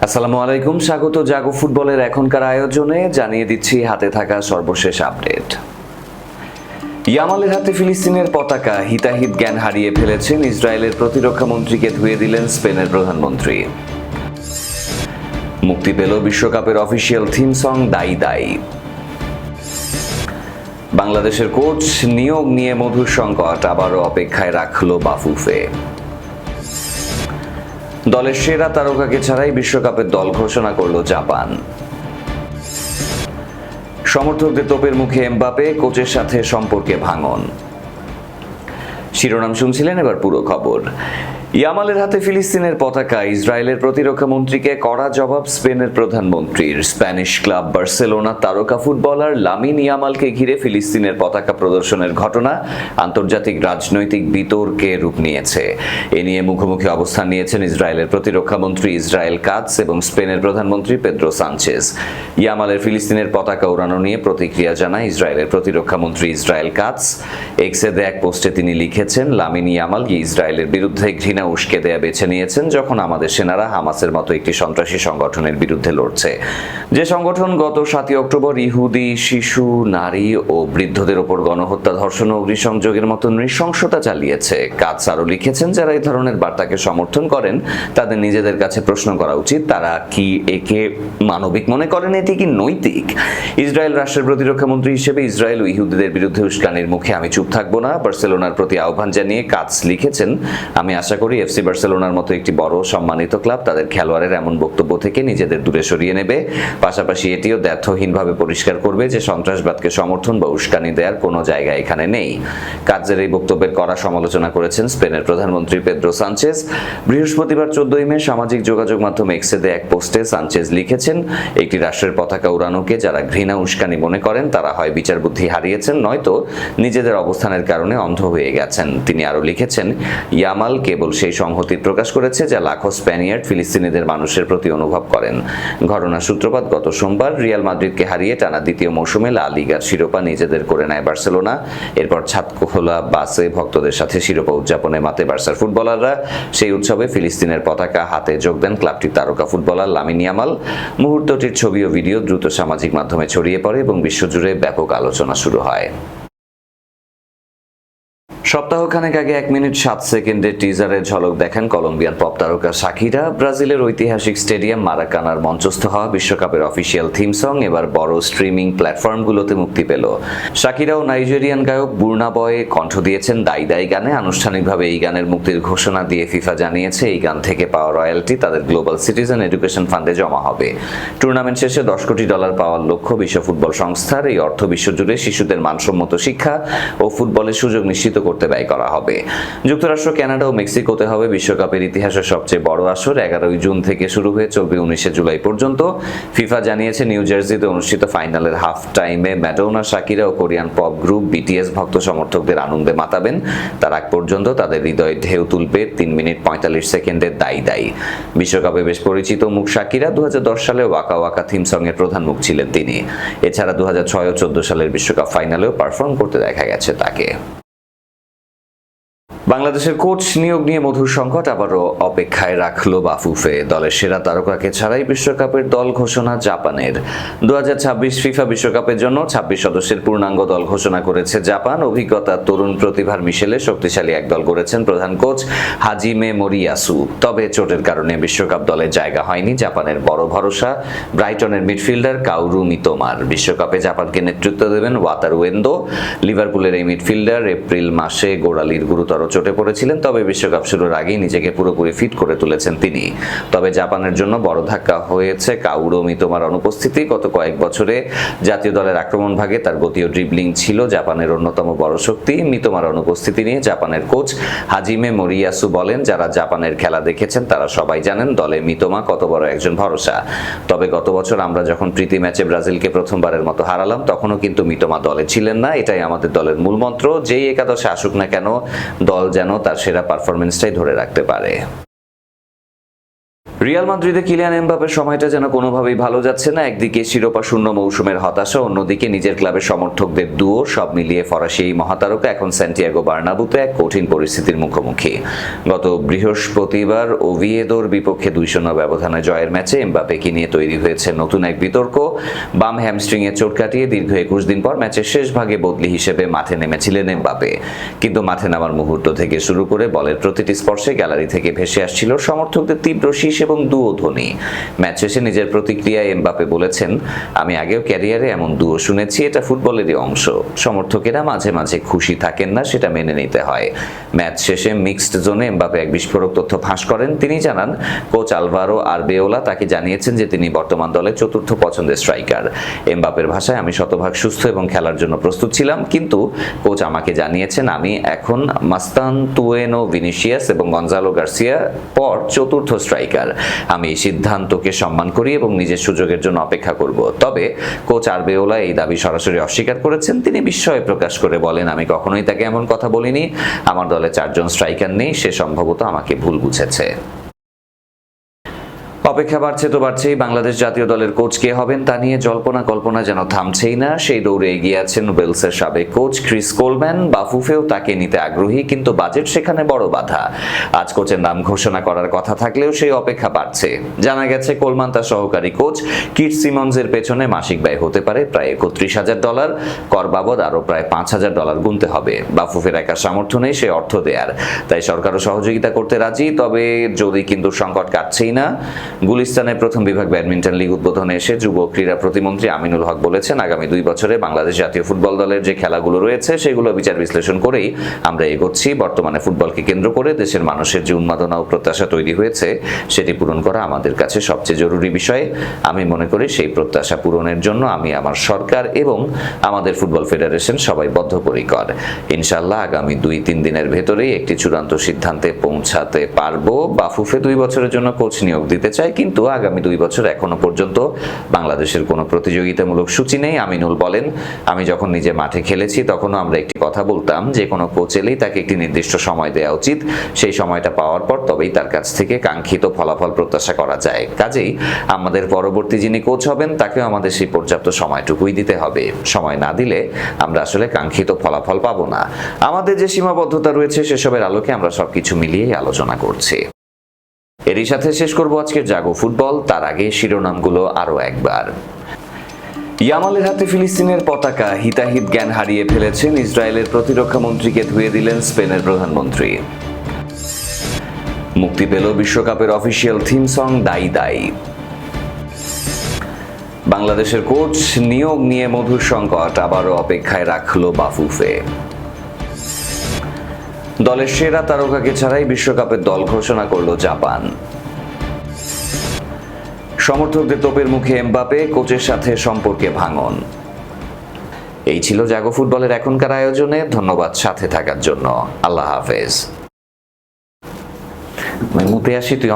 আসসালামু আলাইকুম, স্বাগত জাগো ফুটবলের এখনকার আয়োজনে। জানিয়ে দিচ্ছি হাতে থাকা সর্বশেষ আপডেট। ইয়ামালের হাতে ফিলিস্তিনের পতাকা, হিতাহিত জ্ঞান হারিয়ে ফেলেছেন ইসরায়েলের প্রতিরক্ষা মন্ত্রীকে ধুয়ে দিলেন স্পেনের প্রধানমন্ত্রী। মুক্তি পেল বিশ্বকাপের অফিসিয়াল থিম সং দাই দাই। বাংলাদেশের কোচ নিয়োগ নিয়ে মধুর সংকট, আবারও অপেক্ষায় রাখলো বাফুফে। দলের সেরা তারকাকে ছাড়াই বিশ্বকাপের দল ঘোষণা করল জাপান। সমর্থকদের তোপের মুখে এমবাপে, কোচের সাথে সম্পর্কে ভাঙন। শিরোনাম শুনছিলেন, এবার পুরো খবর। ইয়ামালের হাতে ফিলিস্তিনের পতাকা, ইসরায়েলের প্রতিরক্ষা মন্ত্রীকে কড়া জবাব স্পেনের প্রধানমন্ত্রীর। স্প্যানিশ ক্লাব বার্সেলোনা তারকা ফুটবলার লামিন ইয়ামালকে ঘিরে ফিলিস্তিনের পতাকা প্রদর্শনের ঘটনা আন্তর্জাতিক রাজনৈতিক বিতর্কে রূপ নিয়েছে। এ নিয়ে মুখোমুখি অবস্থান নিয়েছেন ইসরায়েলের প্রতিরক্ষা মন্ত্রী ইসরায়েল কাতস এবং স্পেনের প্রধানমন্ত্রী পেদ্রো সানচেজ। ইয়ামালের ফিলিস্তিনের পতাকা উড়ানো নিয়ে প্রতিক্রিয়া জানায় ইসরায়েলের প্রতিরক্ষা মন্ত্রী ইসরায়েল কাতস। এক্সে দেয়া এক পোস্টে তিনি লিখেছেন, লামিন ইয়ামাল ইসরায়েলের বিরুদ্ধে ঘৃণা উস্কে দেয়া বেছে নিয়েছেন যখন আমাদের সেনারা হামাসের মতো একটি সন্ত্রাসী সংগঠনের বিরুদ্ধে লড়ছে, যে সংগঠন গত 7 অক্টোবর ইহুদি, শিশু, নারী ও বৃদ্ধদের ওপর গণহত্যা, ধর্ষণ ও অগ্নিসংযোগের মতো নৃশংসতা চালিয়েছে। কাতস আরও লিখেছেন, যারা এই ধরনের বার্তাকে সমর্থন করেন তাদের নিজেদের কাছে প্রশ্ন করা উচিত, তারা কি একে মানবিক মনে করেন, এটি কি নৈতিক? ইসরায়েল রাষ্ট্রের প্রতিরক্ষা মন্ত্রী হিসেবে ইসরায়েল ও ইহুদিদের বিরুদ্ধে উস্কানির মুখে আমি চুপ থাকবো না। বার্সেলোনার প্রতি আহ্বান জানিয়ে কাতস লিখেছেন, আমি আশা করি এফসি বার্সেলোনার মতো একটি বড় সম্মানিত ক্লাব তাদের খেলোয়াড়ের এমন বক্তব্য থেকে নিজেদের দূরে সরিয়ে নেবে। পাশাপাশি এটিও দ্ব্যর্থহীনভাবে পরিষ্কার করবে যে সন্ত্রাসবাদকে সমর্থন বা উস্কানি দেওয়ার কোনো জায়গা এখানে নেই। কাতসের এই বক্তব্যের কড়া সমালোচনা করেছেন স্পেনের প্রধানমন্ত্রী পেদ্রো সানচেজ। বৃহস্পতিবার 14 মে সামাজিক যোগাযোগ মাধ্যম এক্সে দেয়া এক পোস্টে সানচেজ লিখেছেন, একটি রাষ্ট্রের পতাকা উড়ানোকে যারা ঘৃণা উস্কানি মনে করেন তারা হয় বিচার বুদ্ধি হারিয়েছেন, নয়তো নিজেদের অবস্থানের কারণে অন্ধ হয়ে গেছেন। তিনি আরও লিখেছেন, ইয়ামাল কেবল সেই সংহতি প্রকাশ করেছে যা লাখো স্প্যানিয়ার্ড ফিলিস্তিনিদের মানুষের প্রতি অনুভব করেন। ঘটনার সূত্রপাত গত সোমবার রিয়াল মাদ্রিদকে হারিয়ে টানা দ্বিতীয় মৌসুমে লা লিগার শিরোপা নিজেদের করে নেয় বার্সেলোনা। এরপর ছাদ খোলা বাসে ভক্তদের সাথে শিরোপা উদযাপনে মাতে বার্সার ফুটবলাররা। সেই উৎসবে ফিলিস্তিনের পতাকা হাতে যোগ দেন ক্লাবটির তারকা ফুটবলার লামিন ইয়ামাল। মুহূর্তটির ছবি ও ভিডিও দ্রুত সামাজিক মাধ্যমে ছড়িয়ে পড়ে এবং বিশ্বজুড়ে ব্যাপক আলোচনা শুরু হয়। সপ্তাহখানেক আগে 1 মিনিট 7 সেকেন্ডের টিজারের ঝলক দেখেন কলম্বিয়ান পপ তারকা শাকিরা। ব্রাজিলের ঐতিহাসিক স্টেডিয়াম মারাকানার মঞ্চস্থ হওয়া বিশ্বকাপের অফিসিয়াল থিম সং এবার বড় স্ট্রিমিং প্ল্যাটফর্মগুলোতে মুক্তি পেল। শাকিরা ও নাইজেরিয়ান গায়ক বুর্না বয় কণ্ঠ দিয়েছেন দাই দাই গানে। আনুষ্ঠানিকভাবে এই গানের মুক্তির ঘোষণা দিয়ে ফিফা জানিয়েছে, এই গান থেকে পাওয়া রয়্যালটি তাদের গ্লোবাল সিটিজেন এডুকেশন ফান্ডে জমা হবে। টুর্নামেন্ট শেষে $10 কোটি পাওয়ার লক্ষ্য বিশ্ব ফুটবল সংস্থার। এই অর্থ বিশ্বজুড়ে শিশুদের মানসম্মত শিক্ষা ও ফুটবলের সুযোগ নিশ্চিত করতে ব্যয় করা হবে। যুক্তরাষ্ট্র, কানাডা ও মেক্সিকোতে হবে বিশ্বকাপের ইতিহাসের সবচেয়ে বড় আসর। 11 জুন থেকে শুরু হয়ে চলবে 19 জুলাই পর্যন্ত। ফিফা জানিয়েছে, নিউ জার্সিতে অনুষ্ঠিত ফাইনালের হাফ টাইমে ম্যাডোনা, শাকিরা ও কোরিয়ান পপ গ্রুপ বিটিএস ভক্ত সমর্থকদের আনন্দে মাতাবেন। তার আগ পর্যন্ত তাদের হৃদয়ে ঢেউ তুলবে 3 মিনিট 45 সেকেন্ডের দাই দাই। বিশ্বকাপে বেশ পরিচিত মুখ শাকিরা। 2010 সালে ওয়াকা ওয়াকা থিম সং এর প্রধান মুখ ছিলেন তিনি। এছাড়া 2006 ও 14 সালের বিশ্বকাপ ফাইনালেও পারফর্ম করতে দেখা গেছে তাকে। বাংলাদেশের কোচ নিয়োগ নিয়ে মধুর সংকট, আবারও অপেক্ষায় রাখলো বাফুফে। দলের সেরা তারকাকে ছাড়াই বিশ্বকাপের দল ঘোষণা জাপানের। 2026 ফিফা বিশ্বকাপের জন্য 26 সদস্যের পূর্ণাঙ্গ দল ঘোষণা করেছে জাপান। অভিজ্ঞতা, তরুণ প্রতিভার মিশেলে শক্তিশালী এক দল গড়েছেন প্রধান কোচ হাজিমে মোরিয়াসু। তবে চোটের কারণে বিশ্বকাপ দলে জায়গা হয়নি জাপানের বড় ভরসা ব্রাইটনের মিডফিল্ডার কাউরু মিতোমার। বিশ্বকাপে জাপানকে নেতৃত্ব দেবেন ওয়াতারু এন্দো। লিভারপুলের এই মিডফিল্ডার এপ্রিল মাসে গোড়ালির গুরুতর চোটে পড়েছিলেন, তবে বিশ্বকাপ শুরুর আগেই নিজেকে পুরোপুরি ফিট করে তুলেছেন তিনি। তবে জাপানের জন্য বড় ধাক্কা হয়েছে কাউরো মিতোমার অনুপস্থিতি। গত কয়েক বছরে জাতীয় দলের আক্রমণ ভাগে তার গতি ও ড্রিবলিং ছিল জাপানের অন্যতম বড় শক্তি। মিতোমার অনুপস্থিতি নিয়ে জাপানের কোচ হাজিমে মোরিয়াসু বলেন, যারা জাপানের খেলা দেখেছেন তারা সবাই জানেন দলে মিতোমা কত বড় একজন ভরসা। তবে গত বছর আমরা যখন প্রীতি ম্যাচে ব্রাজিলকে প্রথমবারের মতো হারালাম, তখনও কিন্তু মিতোমা দলে ছিলেন না। এটাই আমাদের দলের মূল মন্ত্র, যেই একাদশে আসুক না কেন দল যেন তার সেরা পারফরমেন্সটাই ধরে রাখতে পারে। রিয়াল মাদ্রিদে কিলিয়ান এমবাপের সময়টা যেন কোনোভাবেই ভালো যাচ্ছে না। একদিকে শিরোপা শূন্য মৌসুমের হতাশা, অন্যদিকে নিজের ক্লাবের সমর্থকদের দুয়ো, সব মিলিয়ে ফরাসি এই মহাতারকা এখন স্যান্টিয়াগো বার্নাবুতে এক কঠিন পরিস্থিতির মুখোমুখি। গত বৃহস্পতিবার ওভিয়েদোর বিপক্ষে 2-0 ব্যবধানে জয়ের ম্যাচে এমবাপেকে নিয়ে তৈরি হয়েছে নতুন এক বিতর্ক। বাম হ্যামস্ট্রিংয়ে চোট কাটিয়ে দীর্ঘ 21 দিন পর ম্যাচের শেষ ভাগে বদলি হিসেবে মাঠে নেমেছিলেন এমবাপে। কিন্তু মাঠে নামার মুহূর্ত থেকে শুরু করে বলের প্রতিটি স্পর্শে গ্যালারি থেকে ভেসে আসছিল সমর্থকদের তীব্র শীষ এবং দুয়ো ধ্বনি। ম্যাচ শেষে নিজের প্রতিক্রিয়ায় এমবাপে বলেছেন, আমি আগেও ক্যারিয়ারে এমন দুয়ো শুনেছি, এটা ফুটবলেরই অংশ। সমর্থকেরা মাঝে মাঝে খুশি থাকেন না, সেটা মেনে নিতে হয়। ম্যাচ শেষে মিক্সড জোনে এমবাপে এক বিস্ফোরক তথ্য ফাঁস করেন। তিনি জানান, কোচ আলভারো আরবেওলা তাকে জানিয়েছেন যে তিনি বর্তমান দলের চতুর্থ পছন্দের স্ট্রাইকার। এমবাপের ভাষায়, আমি শতভাগ সুস্থ এবং খেলার জন্য প্রস্তুত ছিলাম, কিন্তু কোচ আমাকে জানিয়েছেন আমি এখন মাস্তানতুয়েনো, ভিনিসিয়াস এবং গঞ্জালো গার্সিয়া পর চতুর্থ স্ট্রাইকার। আমি এই সিদ্ধান্তকে সম্মান করি এবং নিজের সুযোগের জন্য অপেক্ষা করব। তবে কোচ আরবেওলা এই দাবি সরাসরি অস্বীকার করেছেন। তিনি বিস্ময় প্রকাশ করে বলেন, আমি কখনোই তাকে এমন কথা বলিনি। আমার দলে 4 জন স্ট্রাইকার নেই, সে সম্ভবত আমাকে ভুল বুঝেছে। অপেক্ষা বাড়ছে তো বাড়ছেই। বাংলাদেশ জাতীয় দলের কোচ কে হবেন তা নিয়ে জল্পনা কল্পনা যেন থামছেই না। সেই দৌড়ে এগিয়ে আছেন ওয়েলসের সাবেক কোচ ক্রিস কোলম্যান। বাফুফেও তাকে নিতে আগ্রহী, কিন্তু বাজেট সেখানে বড় বাধা। আজ কোচের নাম ঘোষণা করার কথা থাকলেও সেই অপেক্ষা বাড়ছে। জানা গেছে কোলম্যান তার সহকারী কোচ কিট সিমন্সের পেছনে মাসিক ব্যয় হতে পারে প্রায় $31,000, কর বাবদ আরও প্রায় $5,000 গুনতে হবে। বাফুফের একা সামর্থ্য নেই সে অর্থ দেয়ার, তাই সরকারও সহযোগিতা করতে রাজি। তবে যদি কিন্তু সংকট কাটছেই না। গুলিস্তানের প্রথম বিভাগ ব্যাডমিন্টন লিগ উদ্বোধনে এসে যুব ক্রীড়া প্রতিমন্ত্রী আমিনুল হক বলেছেন, আগামী 2 বছরে বাংলাদেশ জাতীয় ফুটবল দলের যে খেলাগুলো রয়েছে সেগুলো বিচার বিশ্লেষণ করেই আমরা এগোচ্ছি। বর্তমানে ফুটবলকে কেন্দ্র করে দেশের মানুষের যে উন্মাদনা ও প্রত্যাশা তৈরি হয়েছে সেটি পূরণ করা আমাদের কাছে সবচেয়ে জরুরি বিষয়। আমি মনে করি সেই প্রত্যাশা পূরণের জন্য আমি, আমার সরকার এবং আমাদের ফুটবল ফেডারেশন সবাই বদ্ধপরিকর। ইনশাআল্লাহ আগামী 2-3 দিনের ভেতরেই একটি চূড়ান্ত সিদ্ধান্তে পৌঁছাতে পারবো। বাফুফে 2 বছরের জন্য কোচ নিয়োগ দিতে চায়, কিন্তু আগামী 2 বছর এখনো পর্যন্ত বাংলাদেশের কোনো প্রতিযোগিতামূলক সূচি নেই। আমিনুল বলেন, আমি যখন নিজে মাঠে খেলেছি তখনও আমরা একটি কথা বলতাম যে কোনো কোচ এলেই তাকে একটি নির্দিষ্ট সময় দেওয়া উচিত। সেই সময়টা পাওয়ার পর তবেই তার কাছ থেকে কাঙ্ক্ষিত ফলাফল প্রত্যাশা করা যায়। কাজেই আমাদের পরবর্তী যিনি কোচ হবেন তাকেও আমাদের সেই পর্যাপ্ত সময়টুকুই দিতে হবে। সময় না দিলে আমরা আসলে কাঙ্ক্ষিত ফলাফল পাবো না। আমাদের যে সীমাবদ্ধতা রয়েছে সেসবের আলোকে আমরা সবকিছু মিলিয়েই আলোচনা করছি। এরই সাথে শেষ করব আজকের জাগো ফুটবল। তার আগে শিরোনামগুলো আরো একবার। ইয়ামালের হাতে ফিলিস্তিনের পতাকা, হিতাহিত জ্ঞান হারিয়ে ফেলেছেন ইসরায়েলের প্রতিরক্ষা মন্ত্রীকে ধুয়ে দিলেন স্পেনের প্রধানমন্ত্রী। মুক্তি পেল বিশ্বকাপের অফিসিয়াল থিম সং দাই দাই। বাংলাদেশের কোচ নিয়োগ নিয়ে মধুর সংকট আবারও অপেক্ষায় রাখলো বাফুফে। দলের সেরা তারকাকে ছাড়াই বিশ্বকাপের দল ঘোষণা করলো জাপান। সমর্থকদের তোপের মুখে এমবাপে, কোচের সাথে সম্পর্কে ভাঙন। এই ছিল জাগো ফুটবলের এখনকার আয়োজনে। ধন্যবাদ সাথে থাকার জন্য। আল্লাহ হাফেজ। মুতে আসি তুই